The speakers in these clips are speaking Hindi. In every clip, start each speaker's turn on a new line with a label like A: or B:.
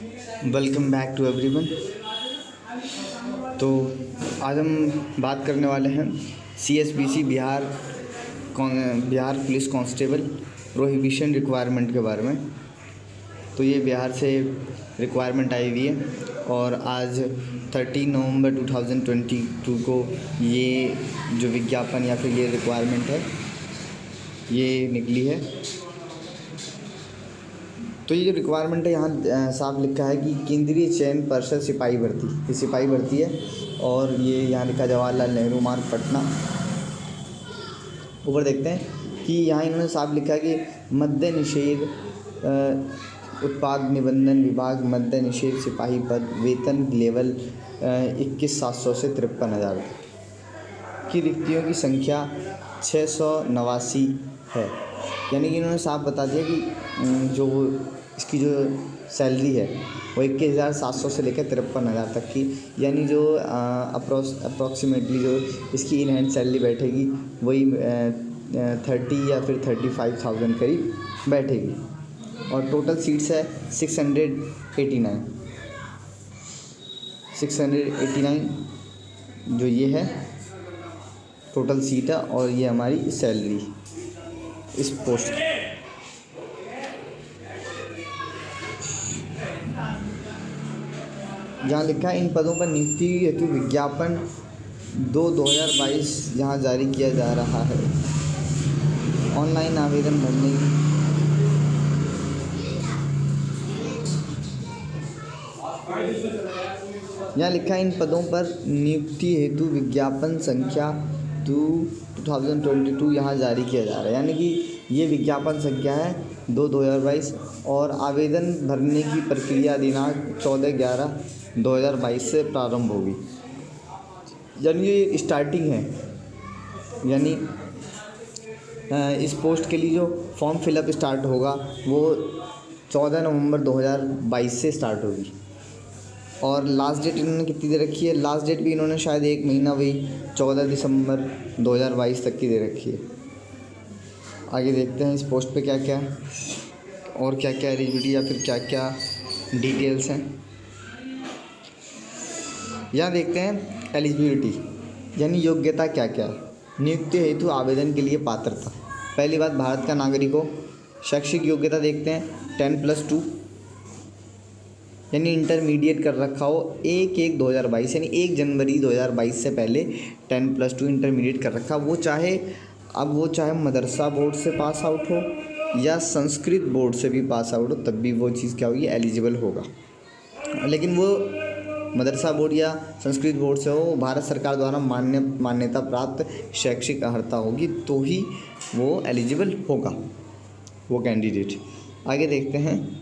A: Welcome back to everyone. तो आज हम बात करने वाले हैं CSBC Bihar police constable prohibition requirement के बारे में। तो ये बिहार से रिक्वायरमेंट आई हुई है और आज 30 नवंबर 2022 को ये जो विज्ञापन या फिर ये रिक्वायरमेंट है ये निकली है। तो ये जो रिक्वायरमेंट है यहाँ साफ लिखा है कि केंद्रीय चयन पर्षद सिपाही भर्ती, ये सिपाही भर्ती है और ये यहाँ लिखा जवाहरलाल नेहरू मार्ग पटना। ऊपर देखते हैं कि यहाँ इन्होंने साफ लिखा है कि मद्य निषेध उत्पाद निबंधन विभाग मद्य निषेध सिपाही पद वेतन लेवल 21,700 से 53,000 की रिक्तियों की संख्या 689 है। यानी कि इन्होंने साफ बता दिया कि जो इसकी जो सैलरी है वो 21,700 से लेकर 53,000 तक की, यानी जो अप्रॉक्सीमेटली जो इसकी इन हैंड सैलरी बैठेगी वही 30 या फिर 35,000 करीब बैठेगी। और टोटल सीट्स है 689 जो ये है टोटल सीट है और ये हमारी सैलरी इस पोस्ट की। जहाँ लिखा है इन पदों पर नियुक्ति हेतु विज्ञापन 2/2022 जहाँ जारी किया जा रहा है। ऑनलाइन आवेदन भरने यहाँ लिखा है इन पदों पर नियुक्ति हेतु विज्ञापन संख्या 2022 यहाँ जारी किया जा रहा है। यानी कि ये विज्ञापन संख्या है 2/2022 और आवेदन भरने की प्रक्रिया दिनांक 14/11/2022 से प्रारंभ होगी। यानी ये स्टार्टिंग है, यानी इस पोस्ट के लिए जो फॉर्म फिलअप स्टार्ट होगा वो 14 नवंबर 2022 से स्टार्ट होगी। और लास्ट डेट इन्होंने कितनी दे रखी है? लास्ट डेट भी इन्होंने शायद एक महीना वही 14 दिसंबर 2022 तक की दे रखी है। आगे देखते हैं इस पोस्ट पे क्या क्या है और क्या क्या एलिजिबिलिटी या फिर क्या क्या डिटेल्स हैं। यहाँ देखते हैं एलिजिबिलिटी यानी योग्यता क्या क्या है। नियुक्ति हेतु आवेदन के लिए पात्रता, पहली बात भारत का नागरिक हो। शैक्षिक योग्यता देखते हैं 10+2 यानी इंटरमीडिएट कर रखा हो 1/1/2022 यानी 1 जनवरी 2022 से पहले 10+2 इंटरमीडिएट कर रखा। वो चाहे मदरसा बोर्ड से पास आउट हो या संस्कृत बोर्ड से भी पास आउट हो, तब भी वो चीज़ क्या होगी, एलिजिबल होगा। लेकिन वो मदरसा बोर्ड या संस्कृत बोर्ड से हो, भारत सरकार द्वारा मान्यता प्राप्त शैक्षिक अर्हता होगी तो ही वो एलिजिबल होगा वो कैंडिडेट। आगे देखते हैं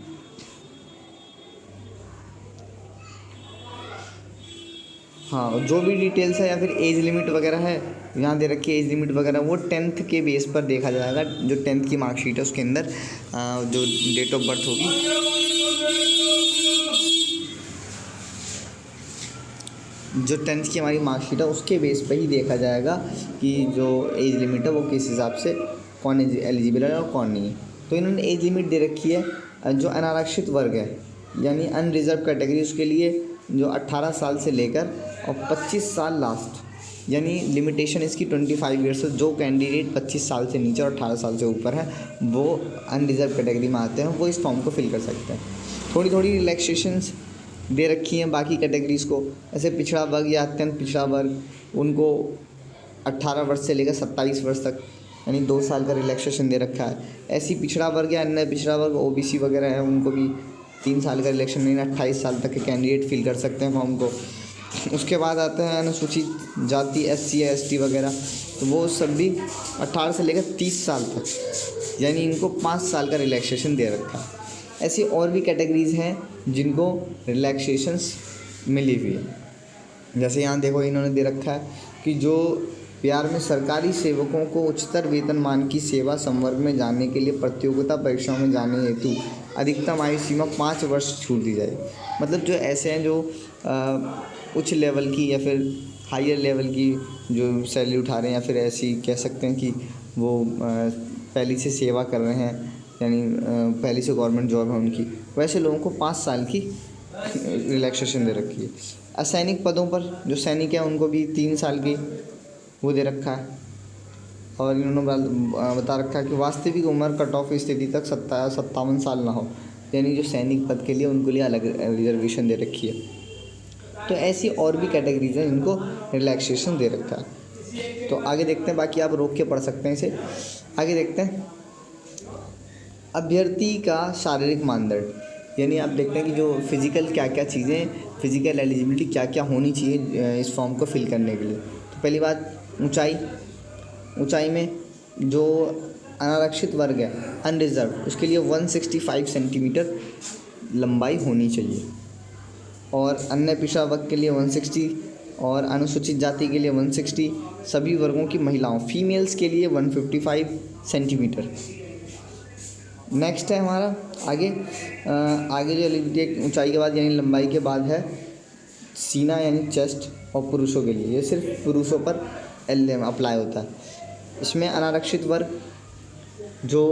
A: हाँ, जो भी डिटेल्स है या फिर एज लिमिट वगैरह है यहाँ दे रखी है। एज लिमिट वगैरह वो 10th के बेस पर देखा जाएगा। जो 10th की मार्कशीट है उसके अंदर जो डेट ऑफ बर्थ होगी जो 10th की हमारी मार्कशीट है उसके बेस पर ही देखा जाएगा कि जो एज लिमिट है वो किस हिसाब से कौन एलिजिबल है और कौन नहीं है। तो इन्होंने एज लिमिट दे रखी है जो अनारक्षित वर्ग है यानी अनरिजर्व कैटेगरी, उसके लिए जो 18 साल से लेकर और 25 साल लास्ट, यानी लिमिटेशन इसकी 25 ईयर्स है। जो कैंडिडेट 25 साल से नीचे और 18 साल से ऊपर है वो अनरिजर्व कैटेगरी में आते हैं, वो इस फॉर्म को फिल कर सकते हैं। थोड़ी थोड़ी रिलैक्सेशंस दे रखी हैं बाकी कैटेगरीज़ को। ऐसे पिछड़ा वर्ग या अत्यंत पिछड़ा वर्ग उनको 18 वर्ष से लेकर 27 वर्ष तक यानी 2 साल का रिलैक्सेशन दे रखा है। ऐसी पिछड़ा वर्ग या अन्य पिछड़ा वर्ग OBC वगैरह है उनको भी 3 साल का रिलेक्शन नहीं, 28 साल तक के कैंडिडेट फिल कर सकते हैं फॉर्म को। उसके बाद आते हैं अनुसूचित जाति SC या ST वगैरह, तो वो सब भी 18 से लेकर 30 साल तक यानी इनको 5 साल का रिलैक्सेशन दे रखा है। ऐसी और भी कैटेगरीज़ हैं जिनको रिलैक्सेशंस मिली हुई है। जैसे यहाँ देखो इन्होंने दे रखा है कि जो बिहार में सरकारी सेवकों को उच्चतर वेतनमान की सेवा संवर्ग में जाने के लिए प्रतियोगिता परीक्षाओं में जाने हेतु अधिकतम आयु सीमा 5 वर्ष छूट दी जाए। मतलब जो ऐसे हैं जो उच्च लेवल की या फिर हायर लेवल की जो सैलरी उठा रहे हैं या फिर ऐसी कह सकते हैं कि वो पहले से सेवा कर रहे हैं यानी पहले से गवर्नमेंट जॉब है उनकी, वैसे लोगों को 5 साल की रिलैक्सेशन दे रखी है। असैनिक पदों पर जो सैनिक हैं उनको भी 3 साल की वो दे रखा है। और इन्होंने बता रखा है कि वास्तविक उम्र कट ऑफ स्थिति तक 57 साल ना हो, यानी जो सैनिक पद के लिए उनके लिए अलग रिजर्वेशन दे रखी है। तो ऐसी और भी कैटेगरीज हैं जिनको रिलैक्सेशन दे रखा है। तो आगे देखते हैं, बाकी आप रोक के पढ़ सकते हैं इसे। आगे देखते हैं अभ्यर्थी का शारीरिक मानदंड, यानी आप देखते हैं कि जो फिज़िकल क्या क्या चीज़ें, फिज़िकल एलिजिबिलिटी क्या क्या होनी चाहिए इस फॉर्म को फिल करने के लिए। तो पहली बात ऊंचाई में जो अनारक्षित वर्ग है अनरिजर्व, उसके लिए 165 सेंटीमीटर लंबाई होनी चाहिए, और अन्य पिछड़ा वर्ग के लिए 160, और अनुसूचित जाति के लिए 160, सभी वर्गों की महिलाओं फीमेल्स के लिए 155 सेंटीमीटर। नेक्स्ट है हमारा आगे जो एलिजिबिलिटी ऊंचाई के बाद यानी लंबाई के बाद है सीना यानी चेस्ट, और पुरुषों के लिए ये सिर्फ पुरुषों पर अप्लाई होता है। इसमें अनारक्षित वर्ग जो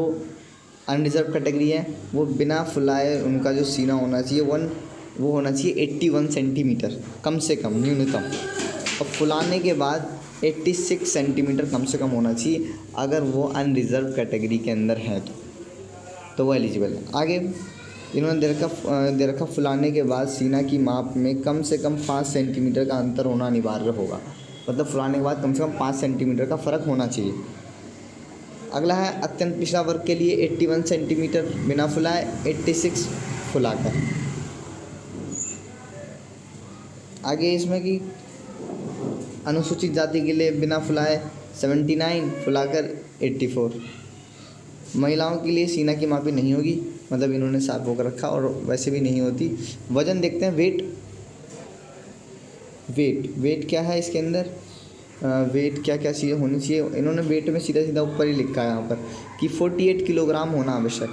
A: अनरिजर्व कैटेगरी है वो बिना फुलाए उनका जो सीना होना चाहिए वो होना चाहिए 81 सेंटीमीटर कम से कम न्यूनतम, और फुलाने के बाद 86 सेंटीमीटर कम से कम होना चाहिए अगर वो अनरिजर्व कैटेगरी के अंदर है तो वो एलिजिबल है। आगे इन्होंने दे रखा फुलाने के बाद सीना की माप में कम से कम 5 सेंटीमीटर का अंतर होना अनिवार्य होगा, मतलब फुलाने के बाद कम से कम 5 सेंटीमीटर का फ़र्क होना चाहिए। अगला है अत्यंत पिछड़ा वर्ग के लिए 81 सेंटीमीटर बिना फुलाए, 86 फुलाकर। आगे इसमें कि अनुसूचित जाति के लिए बिना फुलाए 79, फुलाकर 84। महिलाओं के लिए सीना की मापी नहीं होगी, मतलब इन्होंने साफ होकर रखा और वैसे भी नहीं होती। वजन देखते हैं, वेट क्या है इसके अंदर, वेट क्या क्या चीज़ें होनी चाहिए। इन्होंने वेट में सीधा ऊपर ही लिखा है यहाँ पर कि 48 किलोग्राम होना आवश्यक,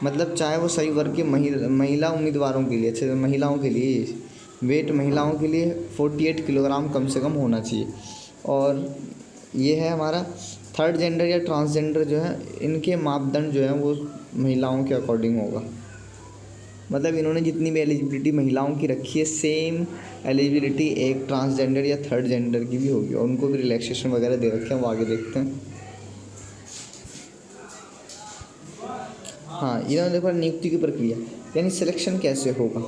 A: मतलब चाहे वो सही वर्ग के महिला उम्मीदवारों के लिए, अच्छे महिलाओं के लिए वेट महिलाओं के लिए 48 किलोग्राम कम से कम होना चाहिए। और ये है हमारा थर्ड जेंडर या ट्रांसजेंडर जो है, इनके मापदंड जो है वो महिलाओं के अकॉर्डिंग होगा, मतलब इन्होंने जितनी भी एलिजिबिलिटी महिलाओं की रखी है सेम एलिजिबिलिटी एक ट्रांसजेंडर या थर्ड जेंडर की भी होगी, और उनको भी रिलैक्सेशन वगैरह दे रखे हैं, वो आगे देखते हैं। हाँ, इन्होंने देखो नियुक्ति की प्रक्रिया यानी सिलेक्शन कैसे होगा।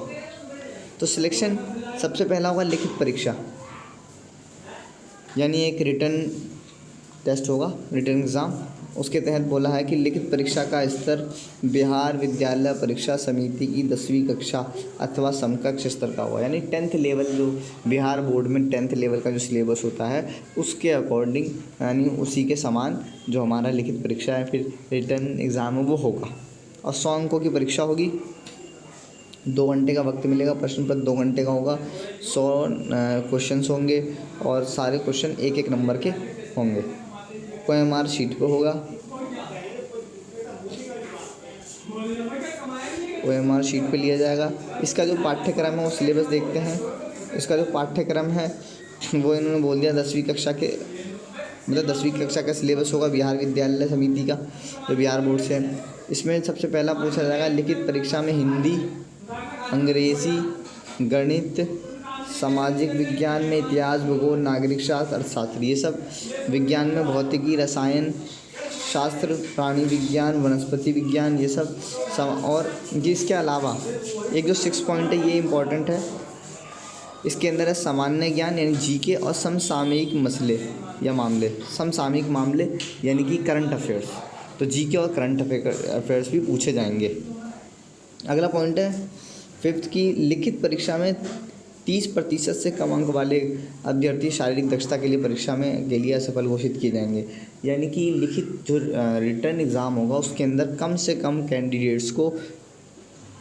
A: तो सिलेक्शन सबसे पहला होगा लिखित परीक्षा, यानी एक रिटन टेस्ट होगा, रिटन एग्ज़ाम। उसके तहत बोला है कि लिखित परीक्षा का स्तर बिहार विद्यालय परीक्षा समिति की 10वीं कक्षा अथवा समकक्ष स्तर का होगा, यानी 10th लेवल जो बिहार बोर्ड में 10th लेवल का जो सिलेबस होता है उसके अकॉर्डिंग, यानी उसी के समान जो हमारा लिखित परीक्षा है फिर रिटन एग्ज़ाम है वो होगा। और 100 अंकों की परीक्षा होगी, 2 घंटे का वक्त मिलेगा, प्रश्न पत्र 2 घंटे का होगा, 100 क्वेश्चंस होंगे और सारे क्वेश्चन एक नंबर के होंगे। OMR शीट पे होगा, OMR शीट पे लिया जाएगा। इसका जो पाठ्यक्रम है वो सिलेबस देखते हैं। इसका जो पाठ्यक्रम है वो इन्होंने बोल दिया 10वीं कक्षा के, मतलब 10वीं कक्षा का सिलेबस होगा बिहार विद्यालय समिति का जो बिहार बोर्ड से है। इसमें सबसे पहला पूछा जाएगा लिखित परीक्षा में हिंदी, अंग्रेज़ी, गणित, सामाजिक विज्ञान में इतिहास, भूगोल, नागरिक शास्त्र, अर्थशास्त्र, ये सब विज्ञान में भौतिकी, रसायन शास्त्र, प्राणी विज्ञान, वनस्पति विज्ञान, ये सब और इसके अलावा एक जो 6 पॉइंट है ये इम्पॉर्टेंट है, इसके अंदर है सामान्य ज्ञान यानी जीके और समसामयिक मसले या मामले, समसामयिक मामले यानी कि करंट अफेयर्स। तो जीके और करंट अफेयर्स भी पूछे जाएंगे। अगला पॉइंट है 5th की लिखित परीक्षा में 30% से कम अंक वाले अभ्यर्थी शारीरिक दक्षता के लिए परीक्षा में के लिए असफल घोषित किए जाएंगे, यानी कि लिखित जो रिटर्न एग्ज़ाम होगा उसके अंदर कम से कम कैंडिडेट्स को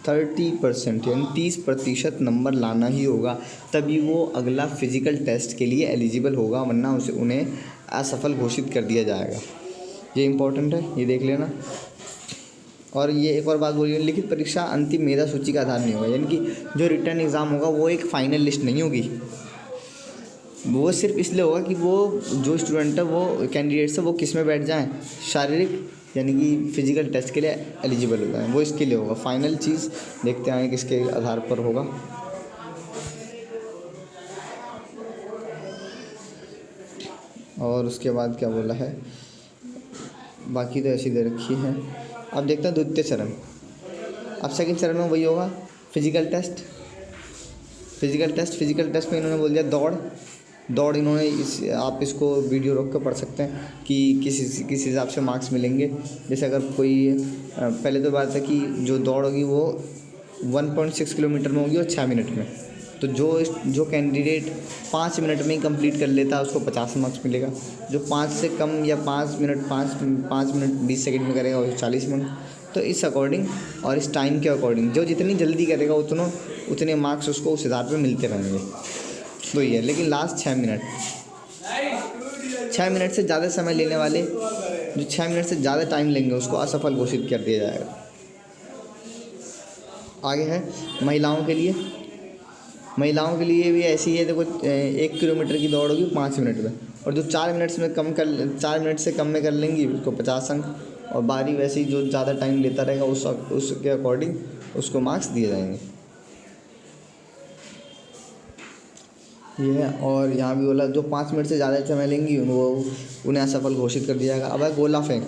A: 30% यानी 30% नंबर लाना ही होगा, तभी वो अगला फिज़िकल टेस्ट के लिए एलिजिबल होगा, वरना उन्हें असफल घोषित कर दिया जाएगा। ये इम्पोर्टेंट है, ये देख लेना। और ये एक और बात बोलिए, लिखित परीक्षा अंतिम मेधा सूची का आधार नहीं होगा, यानी कि जो रिटर्न एग्ज़ाम होगा वो एक फ़ाइनल लिस्ट नहीं होगी, वो सिर्फ इसलिए होगा कि वो जो स्टूडेंट है वो कैंडिडेट्स है वो किस में बैठ जाएँ, शारीरिक यानी कि फिजिकल टेस्ट के लिए एलिजिबल होता है, वो इसके लिए होगा। फाइनल चीज़ देखते हैं किसके आधार पर होगा। और उसके बाद क्या बोला है, बाकी तो ऐसी दे रखी है। अब देखते हैं द्वितीय चरण। अब सेकंड चरण में वही होगा, फिजिकल टेस्ट। फिजिकल टेस्ट में इन्होंने बोल दिया दौड़ इन्होंने आप इसको वीडियो रोक कर पढ़ सकते हैं कि किस हिसाब से मार्क्स मिलेंगे। जैसे अगर कोई पहले तो बात है कि जो दौड़ होगी वो 1.6 किलोमीटर में होगी और 6 मिनट में। तो जो कैंडिडेट 5 मिनट में ही कंप्लीट कर लेता है उसको 50 मार्क्स मिलेगा। जो 5 से कम या 5 मिनट 20 सेकंड में करेगा उसको 40 मिनट। तो इस अकॉर्डिंग और इस टाइम के अकॉर्डिंग जो जितनी जल्दी करेगा उतने मार्क्स उसको उस हिसाब पर मिलते रहेंगे। तो ये, लेकिन लास्ट 6 मिनट से ज़्यादा समय लेने वाले, जो 6 मिनट से ज़्यादा टाइम लेंगे उसको असफल घोषित कर दिया जाएगा। आगे है महिलाओं के लिए भी ऐसी है। देखो 1 किलोमीटर की दौड़ होगी 5 मिनट में, और जो 4 मिनट से कम में कर लेंगी उसको 50 अंक, और बारी वैसे ही जो ज़्यादा टाइम लेता रहेगा उसके अकॉर्डिंग उसको मार्क्स दिए जाएंगे। ये है। और यहाँ भी बोला जो 5 मिनट से ज़्यादा समय लेंगी उन्हें असफल घोषित कर दिया जाएगा। अब है गोला फेंक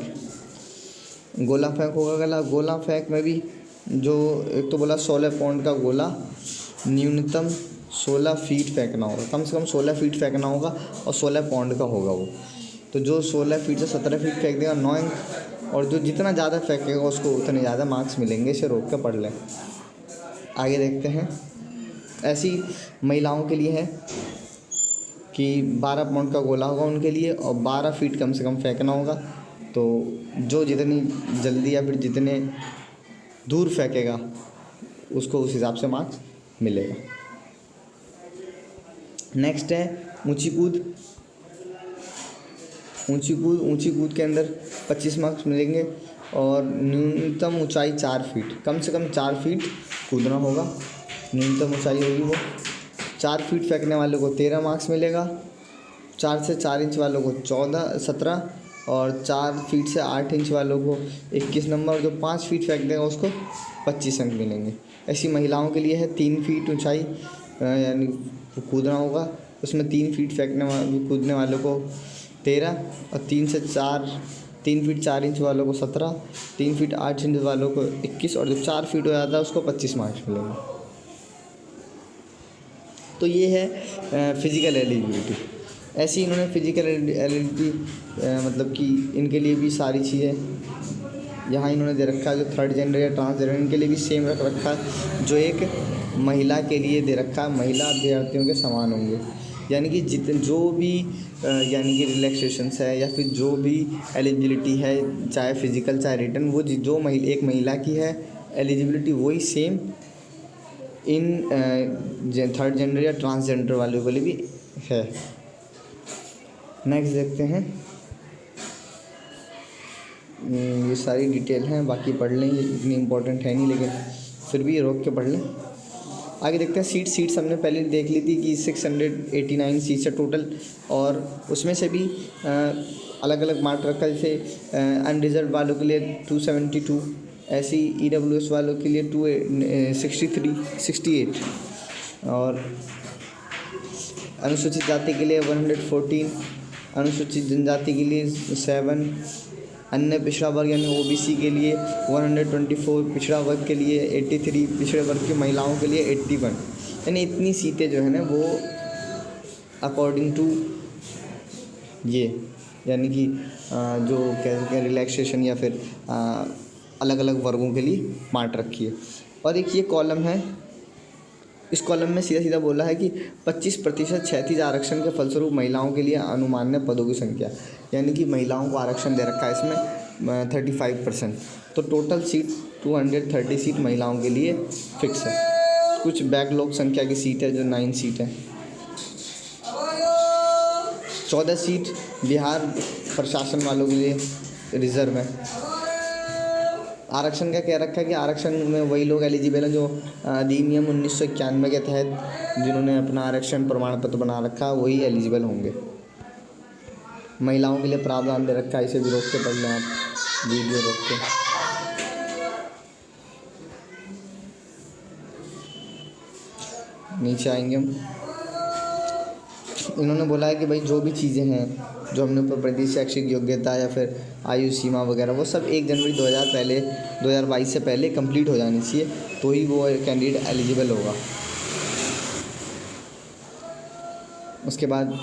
A: होगा। गोला फेंक में भी जो एक तो बोला 16 पाउंड का गोला न्यूनतम 16 फीट फेंकना होगा, कम से कम 16 फीट फेंकना होगा और 16 पाउंड का होगा वो। तो जो 16 फीट से 17 फीट फेंक देगा 9 अंक, और जो जितना ज़्यादा फेंकेगा उसको उतने ज़्यादा मार्क्स मिलेंगे। इसे रोक कर पढ़ लें। आगे देखते हैं। ऐसी महिलाओं के लिए है कि 12 पाउंड का गोला होगा उनके लिए, और 12 फीट कम से कम फेंकना होगा। तो जो जितनी जल्दी या फिर जितने दूर फेंकेगा उसको उस हिसाब से मार्क्स मिलेगा। नेक्स्ट है ऊंची कूद के अंदर 25 मार्क्स मिलेंगे, और न्यूनतम ऊंचाई 4 फीट, कम से कम 4 फीट कूदना होगा। न्यूनतम ऊंचाई होगी वो। 4 फीट फेंकने वालों को 13 मार्क्स मिलेगा, 4 से 4 इंच वालों को 17, और 4 फीट से 8 इंच वालों को 21 नंबर, जो 5 फीट फेंक देगा उसको 25 अंक मिलेंगे। ऐसी महिलाओं के लिए है 3 फीट ऊंचाई यानी कूदना होगा, उसमें 3 फीट कूदने वालों को 13, और 3 फीट 4 इंच वालों को 17, 3 फीट 8 इंच वालों को 21, और जो 4 फीट हो जाता है उसको 25 मार्क्स मिलेंगे। तो ये है फिज़िकल एलिजिबिलिटी। ऐसी इन्होंने फिज़िकल एलिजिबिलिटी मतलब कि इनके लिए भी सारी चीज़ें यहाँ इन्होंने दे रखा है। जो थर्ड जेंडर या ट्रांसजेंडर इनके लिए भी सेम रख रखा है जो एक महिला के लिए दे रखा है। महिला अभ्यर्थियों के समान होंगे, यानी कि जो भी यानी कि रिलैक्सेशंस है या फिर जो भी एलिजिबिलिटी है, चाहे फिज़िकल चाहे रिटन, वो जो एक महिला की है एलिजिबिलिटी वही सेम इन थर्ड जेंडर या ट्रांसजेंडर वालों के लिए भी है। नेक्स्ट देखते हैं। ये सारी डिटेल हैं, बाकी पढ़ लें, ये इतनी इम्पोर्टेंट है नहीं, लेकिन फिर भी ये रोक के पढ़ लें। आगे देखते हैं सीट्स हमने पहले देख ली थी कि 689 सीट्स है टोटल, और उसमें से भी अलग अलग मार्क रखा। जैसे अनरिजर्व वालों के लिए 272, ऐसी EWS वालों के लिए 68, और अनुसूचित जाति के लिए 114, अनुसूचित जनजाति के लिए 7, अन्य पिछड़ा वर्ग यानी OBC के लिए 124, पिछड़ा वर्ग के लिए 83, पिछड़े वर्ग की महिलाओं के लिए 81। यानी इतनी सीटें जो है ना वो अकॉर्डिंग टू ये यानी कि जो क्या रिलैक्सेशन या फिर अलग अलग वर्गों के लिए बांट रखी है। और एक ये कॉलम है, इस कॉलम में सीधा सीधा बोला है कि 25% क्षैतिज आरक्षण के फलस्वरूप महिलाओं के लिए अनुमान्य पदों की संख्या, यानी कि महिलाओं को आरक्षण दे रखा है इसमें 35%। तो टोटल सीट 230 सीट महिलाओं के लिए फिक्स है। कुछ बैकलॉग संख्या की सीट है जो 9 सीट है। 14 सीट बिहार प्रशासन वालों के लिए रिजर्व है। आरक्षण का क्या रखा है कि आरक्षण में वही लोग एलिजिबल हैं जो अधिनियम 1991 के तहत जिन्होंने अपना आरक्षण प्रमाण पत्र बना रखा है वही एलिजिबल होंगे। महिलाओं के लिए प्रावधान दे रखा है, इसे भी रोक के पढ़ लें आप। वीडियो रोक के। नीचे आएंगे हम। इन्होंने बोला है कि भाई जो भी चीज़ें हैं जो हमने ऊपर पढ़ी थी, शैक्षिक योग्यता या फिर आयु सीमा वगैरह, वो सब 1 जनवरी 2022 से पहले कंप्लीट हो जानी चाहिए, तो ही वो कैंडिडेट एलिजिबल होगा। उसके बाद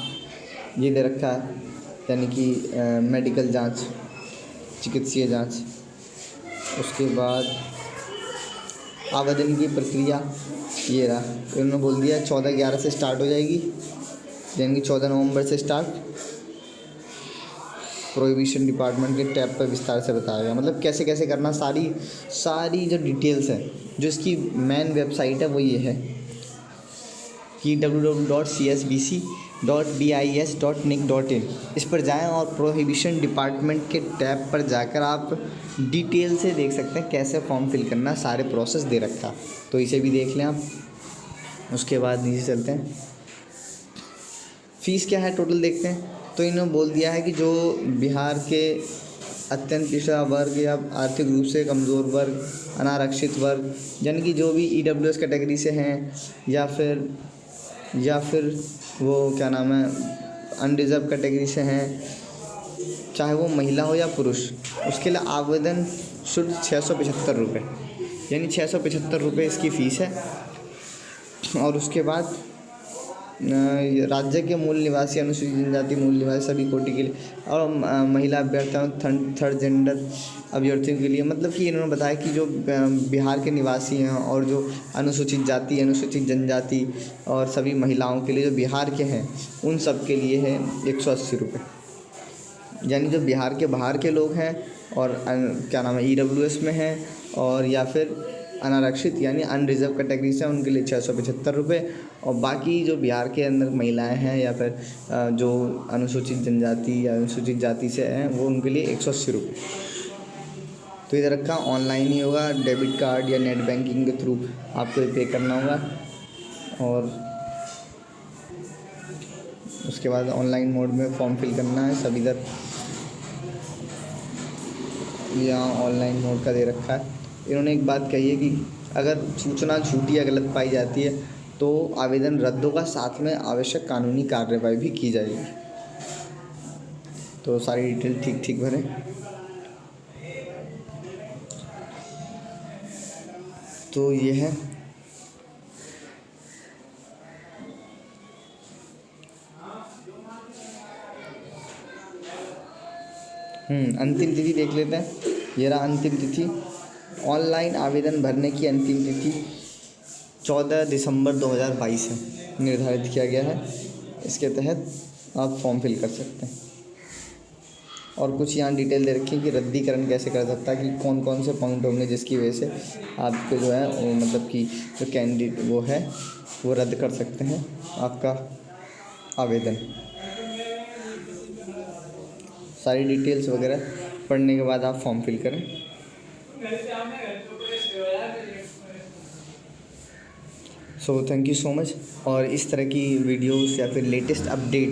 A: ये दे रखा है, यानी कि मेडिकल जांच, चिकित्सीय जांच। उसके बाद आवेदन की प्रक्रिया ये रहा, इन्होंने बोल दिया 14/11 से स्टार्ट हो जाएगी, यानी कि 14 नवंबर से स्टार्ट। प्रोहिबिशन डिपार्टमेंट के टैब पर विस्तार से बताया गया, मतलब कैसे कैसे करना, सारी जो डिटेल्स है। जो इसकी मेन वेबसाइट है वो ये है कि www.csbc.bis.nic.in, इस पर जाएं और प्रोहिबिशन डिपार्टमेंट के टैब पर जाकर आप डिटेल से देख सकते हैं कैसे फॉर्म फिल करना, सारे प्रोसेस दे रखा, तो इसे भी देख लें आप। उसके बाद नीचे चलते हैं, फ़ीस क्या है टोटल देखते हैं। तो इन्होंने बोल दिया है कि जो बिहार के अत्यंत पिछड़ा वर्ग या आर्थिक रूप से कमज़ोर वर्ग, अनारक्षित वर्ग, यानी कि जो भी EWS कैटेगरी से हैं या फिर वो क्या नाम है अनरिजर्व कैटेगरी से हैं, चाहे वो महिला हो या पुरुष, उसके लिए आवेदन शुल्क 675 रुपये, यानी 675 रुपये इसकी फ़ीस है। और उसके बाद राज्य के मूल निवासी, अनुसूचित जनजाति मूल निवासी सभी कोटि के लिए, और महिला अभ्यर्थियों, थर्ड जेंडर अभ्यर्थियों के लिए, मतलब कि इन्होंने बताया कि जो बिहार के निवासी हैं और जो अनुसूचित जाति, अनुसूचित जनजाति और सभी महिलाओं के लिए जो बिहार के हैं, उन सब के लिए है 180 रुपये। यानी जो बिहार के बाहर के लोग हैं और क्या नाम है EWS में हैं और या फिर अनारक्षित यानी अनरिजर्व कैटेगरी से, उनके लिए 675 रुपये। और बाकी जो बिहार के अंदर महिलाएं हैं या फिर जो अनुसूचित जनजाति या अनुसूचित जाति से हैं, वो उनके लिए 180 रुपये। तो इधर रखा ऑनलाइन ही होगा, डेबिट कार्ड या नेट बैंकिंग के थ्रू आपको ये पे करना होगा। और उसके बाद ऑनलाइन मोड में फॉर्म फिल करना है सब। इधर यहाँ ऑनलाइन मोड का दे रखा है। इन्होंने एक बात कही है कि अगर सूचना झूठी या गलत पाई जाती है तो आवेदन रद्द होगा, साथ में आवश्यक कानूनी कार्रवाई भी की जाएगी। तो सारी डिटेल ठीक भरें। तो ये है अंतिम तिथि देख लेते हैं। ये रहा अंतिम तिथि, ऑनलाइन आवेदन भरने की अंतिम तिथि 14 दिसंबर 2022 है निर्धारित किया गया है। इसके तहत आप फॉर्म फिल कर सकते हैं। और कुछ यहाँ डिटेल दे रखी है कि रद्दीकरण कैसे कर सकता है, कि कौन कौन से पॉइंट होंगे जिसकी वजह से आपको जो है वो मतलब कि जो कैंडिडेट वो है वो रद्द कर सकते हैं आपका आवेदन। सारी डिटेल्स वगैरह पढ़ने के बाद आप फॉर्म फिल करें। So thank you so much. और इस तरह की वीडियोस या फिर लेटेस्ट अपडेट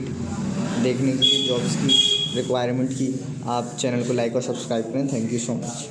A: देखने के लिए जॉब्स की रिक्वायरमेंट की, आप चैनल को लाइक और सब्सक्राइब करें। Thank you so much.